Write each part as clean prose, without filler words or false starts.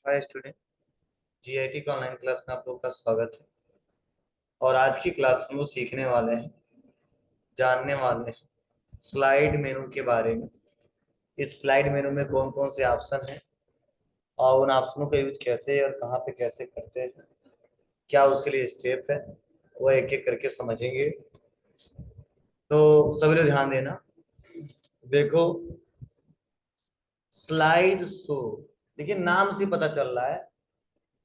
Hi student. GIT का online class में आप लोग का स्वागत है। और आज की क्लास में वो सीखने वाले हैं, जानने वाले हैं स्लाइड मेनू के बारे में। इस स्लाइड मेनू में कौन कौन से ऑप्शन हैं और उन ऑप्शनों का यूज कैसे और कहाँ पे कैसे करते हैं, क्या उसके लिए स्टेप है, वो एक एक करके समझेंगे। तो सभी लोग ध्यान देना। देखो, स्लाइड शो, देखिए नाम से पता चल रहा है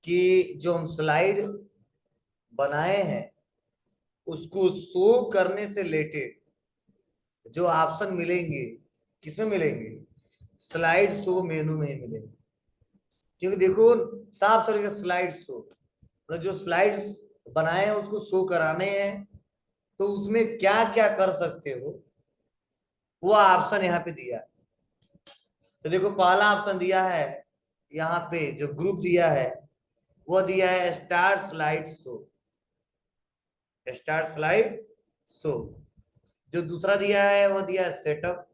कि जो हम स्लाइड बनाए हैं उसको शो करने से रिलेटेड जो ऑप्शन मिलेंगे किसमें मिलेंगे, स्लाइड शो मेनू में ही मिलेंगे। क्योंकि देखो, साफ तरीके स्लाइड शो मतलब जो स्लाइड्स बनाए हैं उसको शो कराने हैं, तो उसमें क्या क्या कर सकते हो वो ऑप्शन यहाँ पे दिया है। तो देखो, पहला ऑप्शन दिया है यहाँ पे, जो ग्रुप दिया है वो दिया है start slide show. Start slide show. जो दूसरा दिया है वो दिया है सेटअप।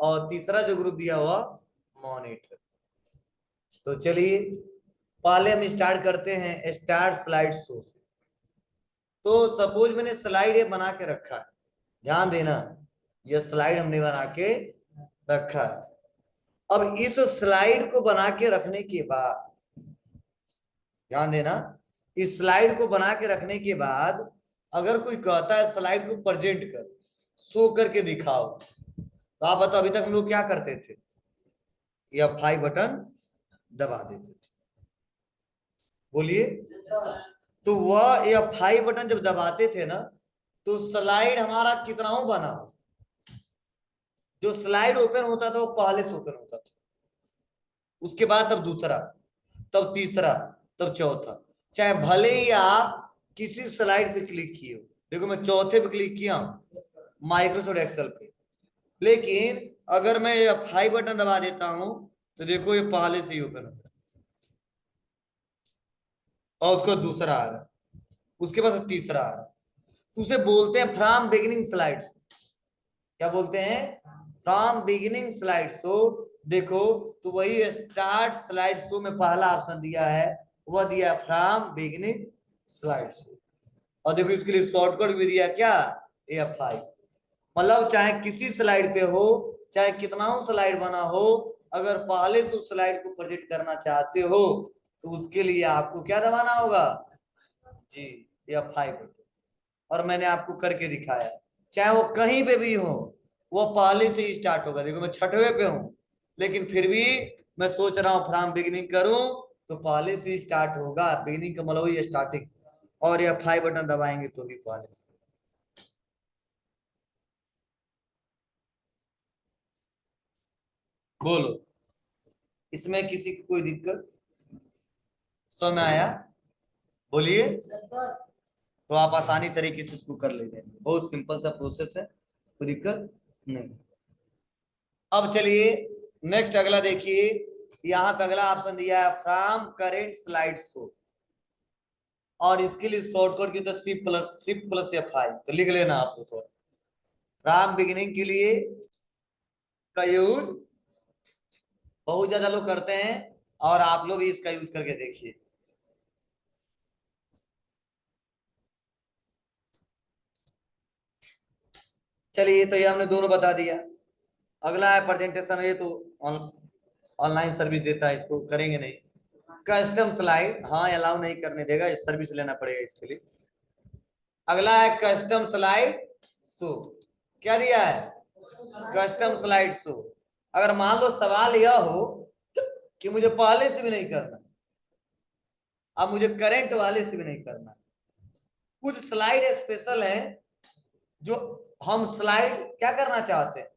और तीसरा जो ग्रुप दिया हुआ मॉनिटर। तो चलिए पहले हम स्टार्ट करते हैं स्टार्ट स्लाइड शो से। तो सपोज मैंने स्लाइड ये बना के रखा है, ध्यान देना, ये स्लाइड हमने बना के रखा है। अब इस स्लाइड को बना के रखने के बाद, ध्यान देना, इस स्लाइड को बना के रखने के बाद अगर कोई कहता है स्लाइड को प्रेजेंट कर, शो करके दिखाओ, तो आप बताओ अभी तक हम लोग क्या करते थे? F5 बटन दबा देते थे। बोलिए। तो वह F5 बटन जब दबाते थे ना, तो स्लाइड हमारा कितना बना, जो स्लाइड ओपन होता था वो पहले से ओपन होता था, उसके बाद तब दूसरा, तब तीसरा, तब चौथा। चाहे भले ही आप किसी स्लाइड पे क्लिक किए हो, देखो मैं चौथे पे क्लिक किया हूं माइक्रोसॉफ्ट एक्सेल पे, लेकिन अगर मैं F5 बटन दबा देता हूं तो देखो ये पहले से ही ओपन होता है और उसको दूसरा आ रहा है, उसके बाद तीसरा आ रहा है। तो उसे बोलते हैं फ्रॉम बिगिनिंग स्लाइड। क्या बोलते हैं? From beginning slide show. देखो, तो वही स्टार्ट स्लाइड शो में पहला ऑप्शन दिया है, वह दिया फ्रॉम बिगिनिंग स्लाइड शो। और देखो इसके लिए शॉर्टकट भी दिया क्या, F5। मतलब चाहे किसी स्लाइड पे हो, चाहे कितना स्लाइड बना हो, अगर पहले से उस स्लाइड को प्रेजेंट करना चाहते हो तो उसके लिए आपको क्या दबाना होगा जी, F5। और मैंने आपको करके दिखाया, चाहे वो कहीं पे भी हो वो पहले से ही स्टार्ट होगा। देखो मैं छठवें पे हूं, लेकिन फिर भी मैं सोच रहा हूं फ्रॉम बिगिनिंग करूं, तो पहले से ही स्टार्ट होगा। बिगिनिंग का मतलब ये स्टार्टिंग। और ये 5 बटन दबाएंगे तो भी पहले से। बोलो, इसमें किसी को कोई दिक्कत समझ में आया? बोलिए। तो आप आसानी तरीके से इसको कर लेंगे, बहुत सिंपल सा प्रोसेस है, कोई दिक्कत नहीं। अब चलिए नेक्स्ट अगला देखिए, यहाँ पे अगला ऑप्शन दिया है फ्रॉम करेंट स्लाइड शो। और इसके लिए शॉर्टकट की तो शिफ्ट प्लस F5, तो लिख लेना आप उसको। फ्रॉम बिगिनिंग के लिए का यूज बहुत ज्यादा लोग करते हैं, और आप लोग भी इसका यूज करके देखिए। चलिए, तो ये हमने दोनों बता दिया। अगला है प्रेजेंटेशन, ये तो ऑनलाइन सर्विस देता है, इसको करेंगे नहीं। कस्टम स्लाइड, हाँ अलाउ नहीं करने देगा, सर्विस लेना पड़ेगा इसके लिए। अगला है कस्टम स्लाइड शो। क्या दिया है? Custom slide show. अगर मान लो सवाल यह हो कि मुझे पहले से भी नहीं करना, अब मुझे करंट वाले से भी नहीं करना, कुछ स्लाइड स्पेशल है जो हम स्लाइड क्या करना चाहते हैं,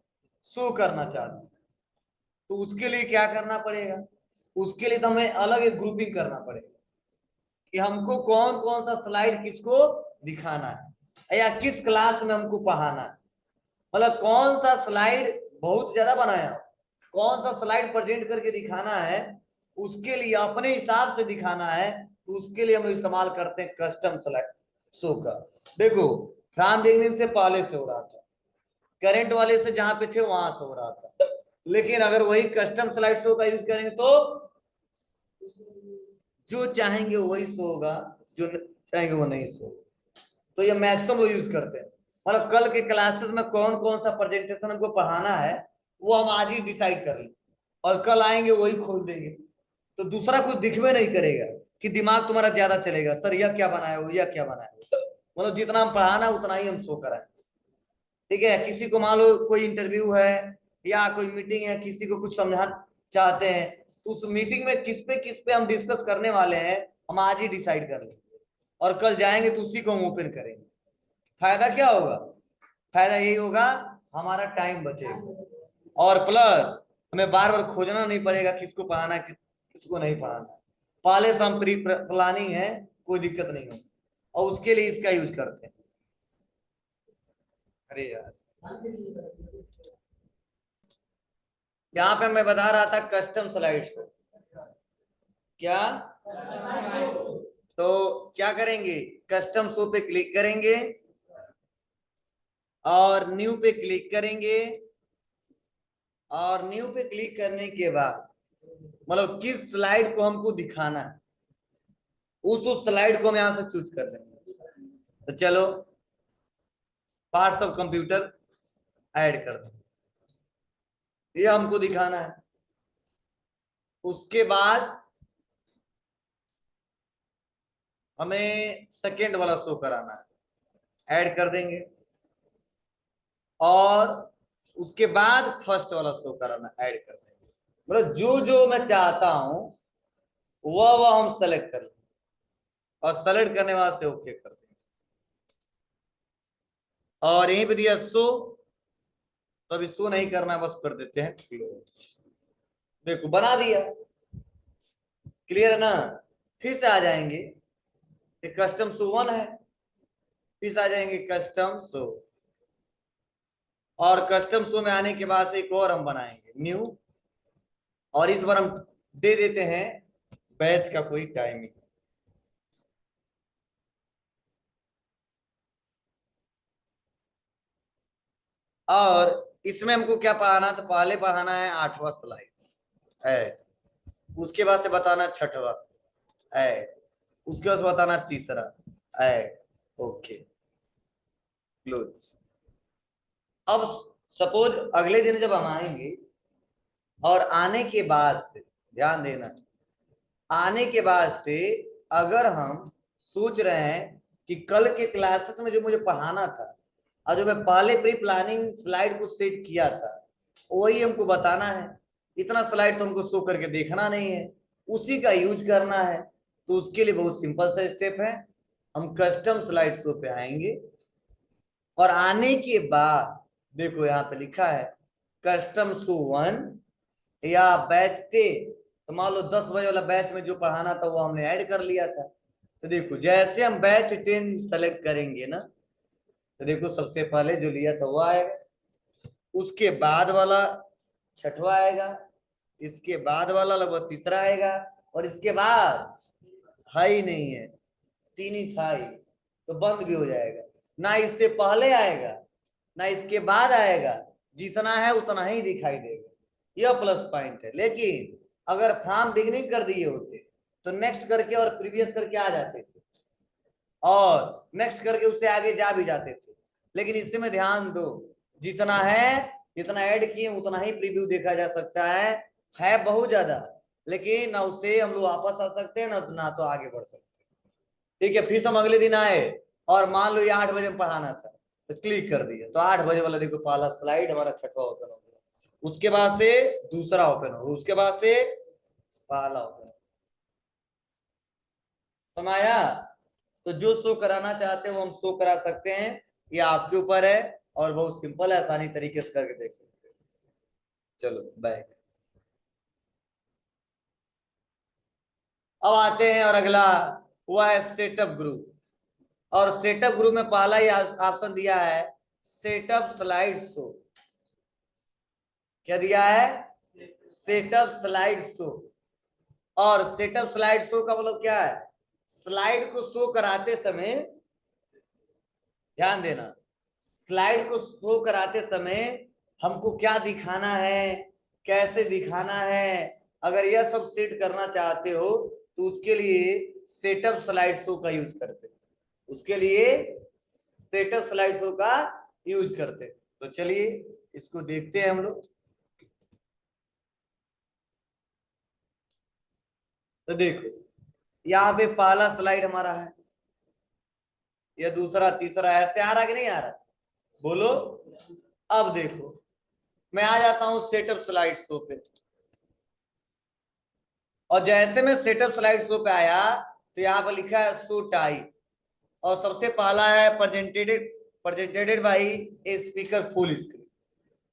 शो करना चाहते हैं, तो उसके लिए क्या करना पड़ेगा? उसके लिए तो हमें अलग एक ग्रुपिंग करना पड़ेगा कि हमको कौन कौन सा स्लाइड किसको दिखाना है, या किस क्लास में हमको पढ़ाना है। मतलब कौन सा स्लाइड बहुत ज्यादा बनाया, कौन सा स्लाइड प्रेजेंट करके दिखाना है, उसके लिए अपने हिसाब से दिखाना है, तो उसके लिए हम इस्तेमाल करते हैं कस्टम स्लाइड शो का। देखो, फ्रॉम बिगिनिंग से पहले से हो रहा था, करंट वाले से जहां पे थे वहां से हो रहा था, लेकिन अगर वही कस्टम स्लाइड शो का यूज करेंगे तो जो चाहेंगे वही शो होगा, जो चाहेंगे वो नहीं शो। तो ये मैक्सिमम लोग यूज करते हैं। मतलब कल के क्लासेस में कौन कौन सा प्रेजेंटेशन हमको पढ़ाना है वो हम आज ही डिसाइड कर लें, और कल आएंगे वही खोल देंगे, तो दूसरा कुछ दिखवे नहीं करेगा कि दिमाग तुम्हारा ज्यादा चलेगा, सर यह क्या बनाया हो, यह क्या बनाया हो। मतलब जितना हम पढ़ाना उतना ही हम शो कराएं। ठीक है, किसी को मान लो कोई इंटरव्यू है या कोई मीटिंग है, किसी को कुछ समझा चाहते हैं, तो उस मीटिंग में किस पे हम डिस्कस करने वाले हैं हम आज ही डिसाइड कर लेंगे, और कल जाएंगे तो उसी को हम ओपन करेंगे। फायदा क्या होगा? फायदा यही होगा, हमारा टाइम बचेगा, और प्लस हमें बार बार खोजना नहीं पड़ेगा किसको पढ़ाना है किसको नहीं पढ़ाना है। पहले से हम प्री प्लानिंग है, कोई दिक्कत नहीं होगी, और उसके लिए इसका यूज करते हैं। अरे यार, यहाँ पे मैं बता रहा था कस्टम स्लाइड्स। क्या? तो क्या करेंगे, कस्टम शो पे क्लिक करेंगे और न्यू पे क्लिक करेंगे, और न्यू पे क्लिक करने के बाद मतलब किस स्लाइड को हमको दिखाना है उस स्लाइड को हम यहां से चूज कर लेंगे। तो चलो पार्ट्स ऑफ कंप्यूटर ऐड कर दो, ये हमको दिखाना है। उसके बाद हमें सेकेंड वाला शो कराना है, ऐड कर देंगे, और उसके बाद फर्स्ट वाला शो कराना, ऐड कर देंगे। मतलब जो जो मैं चाहता हूं वह हम सेलेक्ट कर लेंगे, और सेलेक्ट करने बाद से ओके कर देंगे, और यहीं पे दिया शो, तो अभी शो नहीं करना, बस कर देते हैं क्लोज। देखो बना दिया, क्लियर है ना। फिर से आ जाएंगे, कस्टम शो 1 है, फिर से आ जाएंगे कस्टम शो, और कस्टम शो में आने के बाद से एक और हम बनाएंगे न्यू, और इस बार हम दे देते हैं बैच का कोई टाइमिंग। और इसमें हमको क्या पढ़ाना, तो पहले पढ़ाना है 8वां स्लाइड ऐड, उसके बाद से बताना 6वां ऐड, उसके बाद बताना 3रा ऐड, ओके क्लोज। अब सपोज अगले दिन जब हम आएंगे, और आने के बाद से ध्यान देना, आने के बाद से अगर हम सोच रहे हैं कि कल के क्लासेस में जो मुझे पढ़ाना था और जो मैं पहले प्री प्लानिंग स्लाइड को सेट किया था वही हमको बताना है, इतना स्लाइड तो हमको शो करके देखना नहीं है, उसी का यूज करना है। तो उसके लिए बहुत सिंपल सा स्टेप है, हम कस्टम स्लाइड शो पे आएंगे, और आने के बाद देखो यहाँ पे लिखा है कस्टम शो 1 या बैच 10। तो मान लो 10 बजे वाला बैच में जो पढ़ाना था वो हमने ऐड कर लिया था। तो देखो जैसे हम बैच 10 सेलेक्ट करेंगे ना, तो देखो सबसे पहले जो लिया था वो आएगा, उसके बाद वाला 6वां आएगा, इसके बाद वाला लगभग 3रा आएगा, और इसके बाद है ही नहीं है, 3 ही था ही, तो बंद भी हो जाएगा। ना इससे पहले आएगा ना इसके बाद आएगा, जितना है उतना ही दिखाई देगा, यह प्लस पॉइंट है। लेकिन अगर फॉर्म बिगनिंग कर दिए होते तो नेक्स्ट करके और प्रीवियस करके आ जाते थे, और नेक्स्ट करके उससे आगे जा भी जाते थे। लेकिन इससे में ध्यान दो, जितना है जितना ऐड किए उतना ही प्रीव्यू देखा जा सकता है बहुत ज्यादा, लेकिन ना उससे हम लोग वापस आ सकते हैं ना तो आगे बढ़ सकते हैं। ठीक है, फिर हम अगले दिन आए और मान लो ये 8 बजे में पढ़ाना था, तो क्लिक कर दिया, तो 8 बजे वाला देखो पहला स्लाइड हमारा 6वां ओपन हो गया, उसके बाद से दूसरा ओपन हो, उसके बाद से पहला ओपन। समाया, तो जो शो कराना चाहते हो हम शो करा सकते हैं, ये आपके ऊपर है, और बहुत सिंपल है, आसानी तरीके से करके देख सकते हैं। चलो बैक अब आते हैं, और अगला हुआ है सेटअप ग्रुप, और सेटअप ग्रुप में पहला ही ऑप्शन दिया है सेटअप स्लाइड शो। क्या दिया है? Setup slide show. और सेटअप स्लाइड शो का मतलब क्या है, स्लाइड को शो कराते समय ध्यान देना, स्लाइड को शो कराते समय हमको क्या दिखाना है, कैसे दिखाना है, अगर यह सब सेट करना चाहते हो तो उसके लिए सेटअप स्लाइड शो का यूज करते, उसके लिए सेटअप स्लाइड शो का यूज करते। तो चलिए इसको देखते हैं हम लोग। तो देखो यहाँ पे पहला स्लाइड हमारा है, या दूसरा तीसरा ऐसे आ रहा है कि नहीं आ रहा, बोलो। अब देखो मैं आ जाता हूं सेटअप स्लाइड शो पे, और जैसे मैं सेटअप स्लाइड शो पे आया तो यहाँ पर लिखा है शो टाइप, और सबसे पहला है presented by a speaker full screen.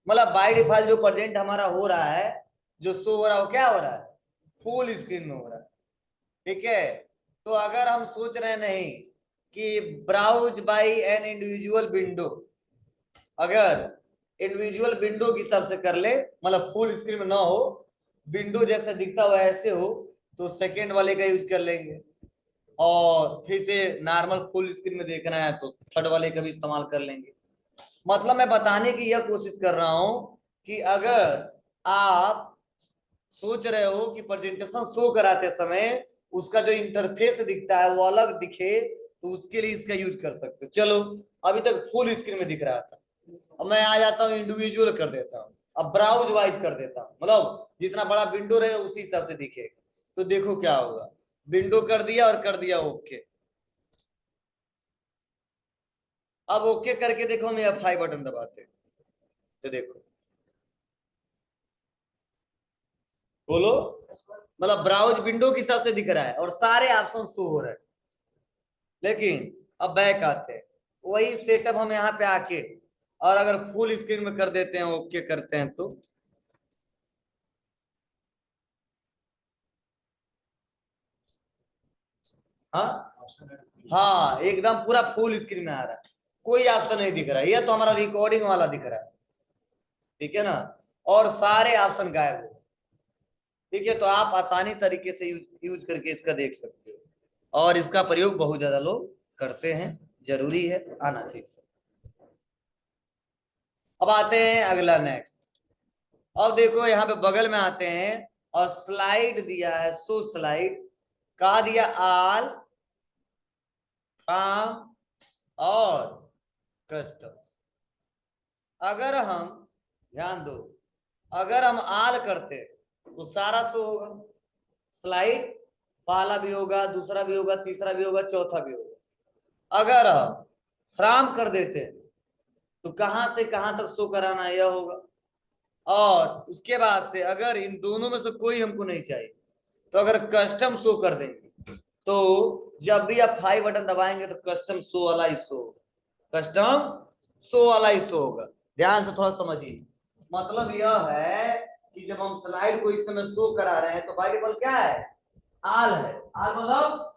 मतलब बाय डिफॉल्ट जो प्रेजेंट हमारा हो रहा है, जो शो हो रहा है, वो क्या हो रहा है, फुल स्क्रीन में हो रहा है। ठीक है, तो अगर हम सोच रहे नहीं कि browse by an individual window, अगर इंडिविजुअल विंडो के हिसाब से कर ले, मतलब फुल स्क्रीन में ना हो, विंडो जैसा दिखता हुआ ऐसे हो, तो सेकेंड वाले का यूज कर लेंगे। और फिर से नॉर्मल फुल स्क्रीन में देखना है तो थर्ड वाले का भी इस्तेमाल कर लेंगे। मतलब मैं बताने की यह कोशिश कर रहा हूं कि अगर आप सोच रहे हो कि प्रेजेंटेशन शो कराते समय उसका जो इंटरफेस दिखता है वो अलग दिखे, तो उसके लिए इसका यूज कर सकते हो। चलो अभी तक फुल स्क्रीन में दिख रहा था, अब मैं आ जाता हूँ इंडिविजुअल कर देता हूँ, अब ब्राउज वाइज कर देता हूँ, मतलब जितना बड़ा विंडो रहे उसी हिसाब से दिखेगा। तो देखो क्या होगा, विंडो कर दिया और कर दिया ओके। अब ओके करके देखो हम F5 बटन दबाते हैं, तो देखो, बोलो। मतलब ब्राउज विंडो के हिसाब से दिख रहा है और सारे ऑप्शन शो हो रहे हैं। लेकिन अब बैक आते हैं, वही सेटअप हम यहाँ पे आके, और अगर फुल स्क्रीन में कर देते हैं, ओके करते हैं, तो हाँ हाँ एकदम पूरा फुल स्क्रीन में आ रहा है, कोई ऑप्शन नहीं दिख रहा है, ये तो हमारा रिकॉर्डिंग वाला दिख रहा है। ठीक है ना, और सारे ऑप्शन गायब हो। ठीक है, तो आप आसानी तरीके से यूज करके इसका देख सकते हो, और इसका प्रयोग बहुत ज्यादा लोग करते हैं, जरूरी है, आना चाहिए। अब आते हैं अगला नेक्स्ट। अब देखो यहाँ पे बगल में आते हैं, और स्लाइड दिया है, सो स्लाइड कहा दिया, आल फ्रॉम और कस्टम। अगर हम, ध्यान दो, अगर हम आल करते तो सारा शो होगा, स्लाइड पहला भी होगा, दूसरा भी होगा, तीसरा भी होगा, चौथा भी होगा। अगर हम फ्राम कर देते तो कहां से कहां तक शो कराना यह होगा। और उसके बाद से अगर इन दोनों में से कोई हमको नहीं चाहिए, तो अगर कस्टम शो कर देंगे, तो जब भी आप 5 बटन दबाएंगे तो कस्टम शो वाला ही शो होगा, कस्टम शो वाला ही शो होगा। ध्यान से थोड़ा समझिए, मतलब यह है कि जब हम स्लाइड को इस समय शो करा रहे हैं तो बाय डिफॉल्ट क्या है, आल है। आल मतलब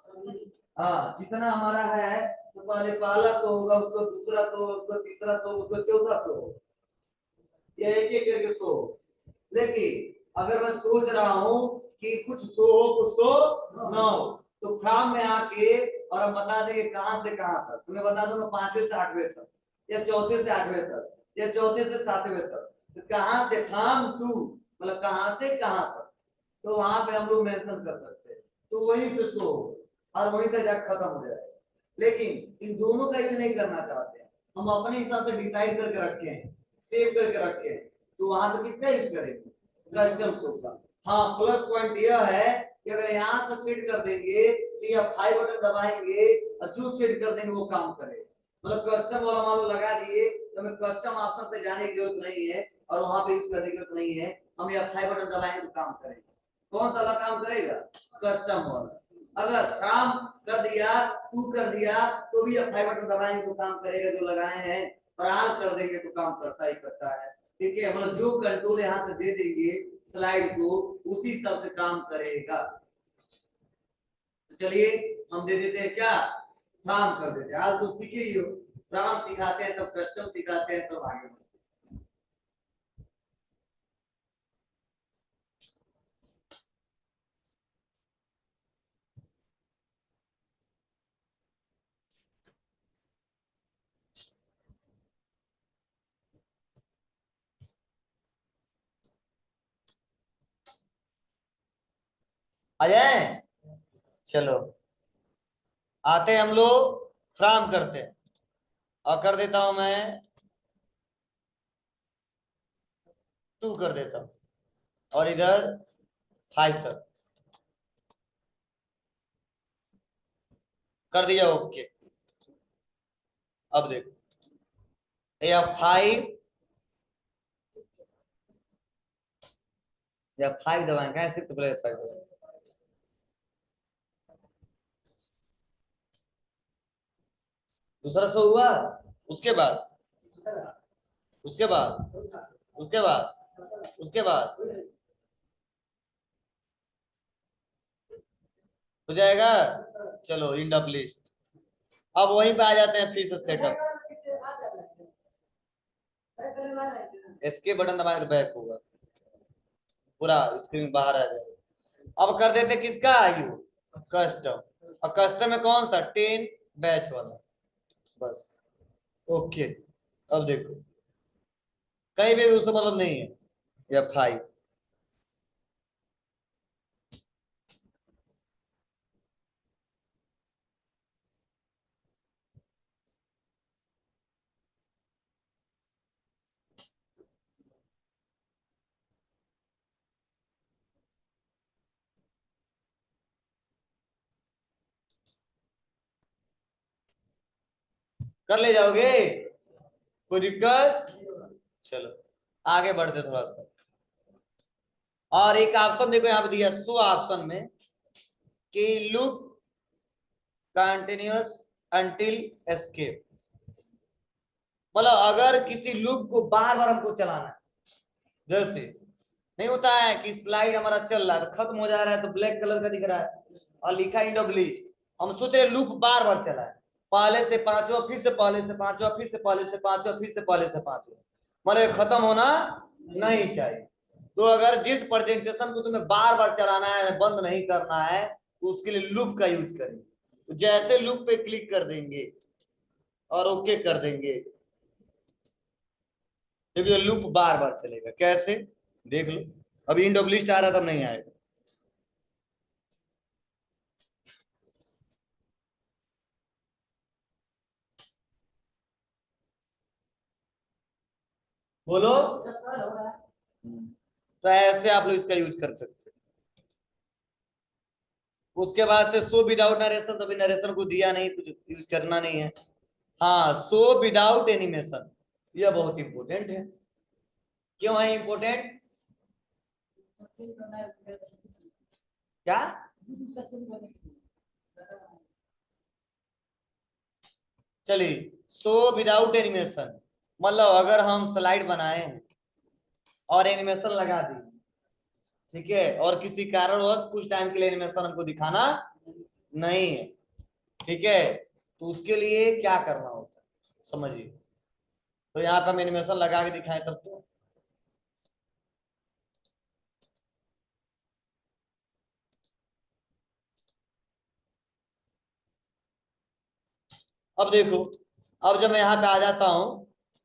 हाँ जितना हमारा है, तो पहले पहला शो होगा, उसको दूसरा शो, उसको तीसरा शो, उसको चौथा शो, ये एक एक करके शो। लेकिन अगर मैं सोच रहा हूं कि कुछ शो हो कुछ शो ना हो, तो फ्राम में आके और हम बता देंगे कहां से कहां तक, तो मैं बता दूंगा 5वें से 8वें तक, या चौथे से 8वें तक, या चौथे से 7वें तक। तो कहां से फ्राम टू, मतलब कहां से कहां तक, तो वहां पे हम लोग मेंशन कर सकते हैं, तो वहीं से शो और वहीं तक जाकर खत्म हो जाएगा। लेकिन इन दोनों का यूज नहीं करना चाहते हैं, हम अपने हिसाब से डिसाइड करके रखे हैं, सेव करके रखे हैं, तो वहां पे किसका यूज करेंगे, कस्टम शो का। हाँ प्लस पॉइंट यह है कि अगर यहाँ से सेट कर देंगे तो ये 5 बटन दबाएंगे और जो सेट कर देंगे वो काम करेगा। मतलब कस्टम वाला मान लो लगा दिए, तो हमें कस्टम ऑप्शन पे जाने की जरूरत नहीं है और वहां पे यूज करने की जरूरत नहीं है, हम ये 5 बटन दबाएंगे तो काम करेगा। कौन सा वाला काम करेगा, कस्टम वाला। अगर काम कर दिया, टू कर दिया, तो भी 5 बटन दबाएंगे तो काम करेगा जो लगाए हैं, और आल कर देंगे तो काम करता ही करता है। ठीक है, मतलब जो कंट्रोल यहाँ से दे देंगे स्लाइड को, उसी हिसाब से काम करेगा। तो चलिए हम दे देते हैं क्या, फ्राम कर देते हैं। आज तो सीखे ही हो, फ्राम सिखाते हैं तब कस्टम सिखाते हैं तब आगे बढ़ते आ जाए। चलो आते हैं हम लोग फ्राम करते हैं और कर देता हूं मैं 2 कर देता हूं और इधर 5 तक कर दिया। ओके अब देखो या 5 या 5 दबाएं क्या सिर्फ प्ले 5 दूसरा शो हुआ। उसके बाद उसके बाद उसके बाद उसके बाद हो जाएगा। चलो इंड ऑफ लिस्ट। अब वहीं पे आ जाते हैं फिर से सेटअप। एस्के बटन दबाए तो बैक होगा पूरा स्क्रीन बाहर आ जाएगा। अब कर देते किसका यू कस्टम और कस्टम में कौन सा 10 बैच वाला बस। ओके अब देखो कहीं भी उससे मतलब नहीं है या 5 कर ले जाओगे कोई दिक्कत। चलो आगे बढ़ते थोड़ा सा और एक ऑप्शन देखो यहाँ पे दिया सो ऑप्शन में कि लूप कंटिन्यूअस अंटिल एस्केप। मतलब अगर किसी लूप को बार बार हमको चलाना है जैसे नहीं होता है कि स्लाइड हमारा चल रहा है तो खत्म हो जा रहा है तो ब्लैक कलर का दिख रहा है और लिखा है इंडब्ल्यू। हम सोच रहे लूप बार बार चला है पहले से पांचवा फिर से पहले से पांचवा फिर से पहले से पांचवा फिर से पहले से पांचवा मतलब खत्म होना नहीं चाहिए। तो अगर जिस प्रेजेंटेशन को तुम्हें बार बार चलाना है बंद नहीं करना है तो उसके लिए लूप का यूज करें। तो जैसे लूप पे क्लिक कर देंगे और ओके कर देंगे देखिए लूप बार बार चलेगा कैसे देख लो। अभी इंडब्ल्यू लिस्ट आ रहा तब नहीं आएगा। बोलो तो ऐसे आप लोग इसका यूज कर सकते हैं। उसके बाद से सो विदाउट नरेशन अभी नरेशन को दिया नहीं कुछ यूज करना नहीं है। हाँ सो विदाउट एनिमेशन यह बहुत इंपॉर्टेंट है। क्यों है इंपॉर्टेंट क्या चलिए सो विदाउट एनिमेशन मतलब अगर हम स्लाइड बनाए हैं और एनिमेशन लगा दी ठीक है और किसी कारणवश कुछ टाइम के लिए एनिमेशन हमको दिखाना नहीं है ठीक है तो उसके लिए क्या करना होता है समझिए। तो यहाँ पे हम एनिमेशन लगा के दिखाएं तब तो अब देखो अब जब मैं यहाँ पे आ जाता हूँ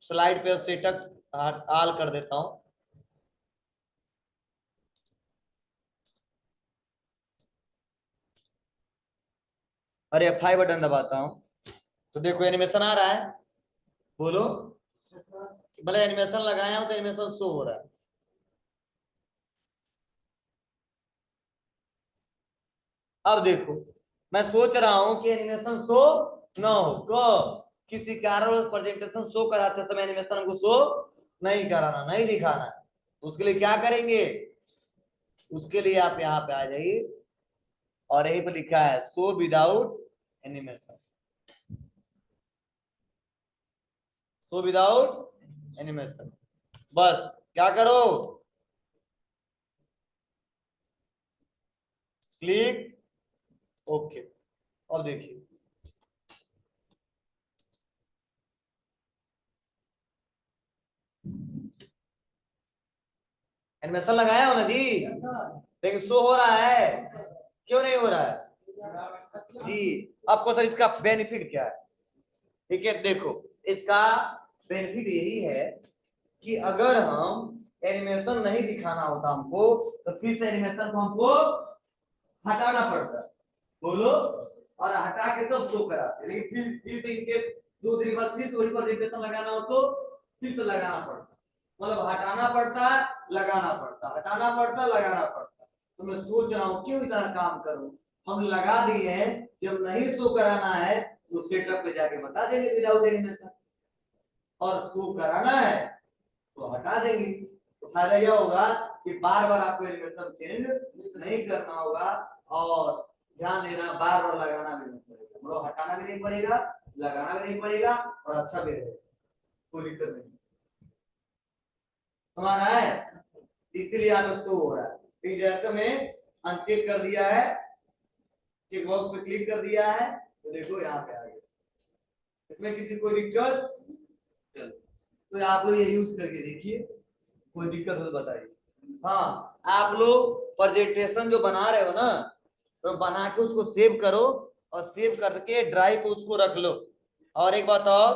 स्लाइड पे सेटअप आल कर देता हूँ। अरे F5 बटन दबाता हूँ तो देखो एनिमेशन आ रहा है। बोलो मतलब एनिमेशन लगाया हूँ तो एनिमेशन शो हो रहा है। अब देखो मैं सोच रहा हूँ कि एनिमेशन शो ना हो किसी कारण प्रेजेंटेशन शो कराते समय एनिमेशन हमको शो नहीं कराना नहीं दिखाना है उसके लिए क्या करेंगे उसके लिए आप यहाँ पे आ जाइए और यहीं पे लिखा है show without animation show without animation बस क्या करो क्लिक ओके। और देखिए एनिमेशन लगाया हो ना जी लेकिन शो हो रहा है क्यों नहीं हो रहा है जी। आपको सर इसका बेनिफिट क्या है ठीक है देखो इसका बेनिफिट यही है कि अगर हम एनिमेशन नहीं दिखाना होता हमको तो फिर से एनिमेशन को हमको हटाना पड़ता बोलो, और हटा के तब शो कराते, लेकिन फिर से इनके 2 दिन बाद फिर वही प्रेजेंटेशन लगाना हो तो फिर से लगाना पड़ता, मतलब हटाना पड़ता है, लगाना पड़ता, हटाना पड़ता, लगाना पड़ता। तो मैं सोच रहा हूँ क्यों इतना काम करूं, हम लगा दिए हैं, जब नहीं शो कराना है तो सेटअप पे जाके बता देंगे विदाउट एनिमेशन, और शो कराना है तो हटा देंगे। तो फायदा यह होगा कि बार बार आपको एनिमेशन चेंज नहीं करना होगा, और ध्यान देना बार बार लगाना भी नहीं पड़ेगा, मतलब हटाना भी नहीं पड़ेगा, लगाना भी नहीं पड़ेगा, और अच्छा भी रहेगा, कोई दिक्कत नहीं। हमारा है, इसीलिए यहाँ पे शो हो रहा है। फिर जैसे मैं अनचेक कर दिया है, चेक बॉक्स पे क्लिक कर दिया है, तो देखो यहाँ पे आ गया, इसमें किसी कोई दिक्कत, चलो तो आप लोग ये यूज करके देखिए, कोई दिक्कत हो तो बताइए। हाँ, आप लोग प्रेजेंटेशन जो बना रहे हो ना, तो बना के उसको सेव करो, और सेव करके ड्राइव पे उसको रख लो। और एक बात और,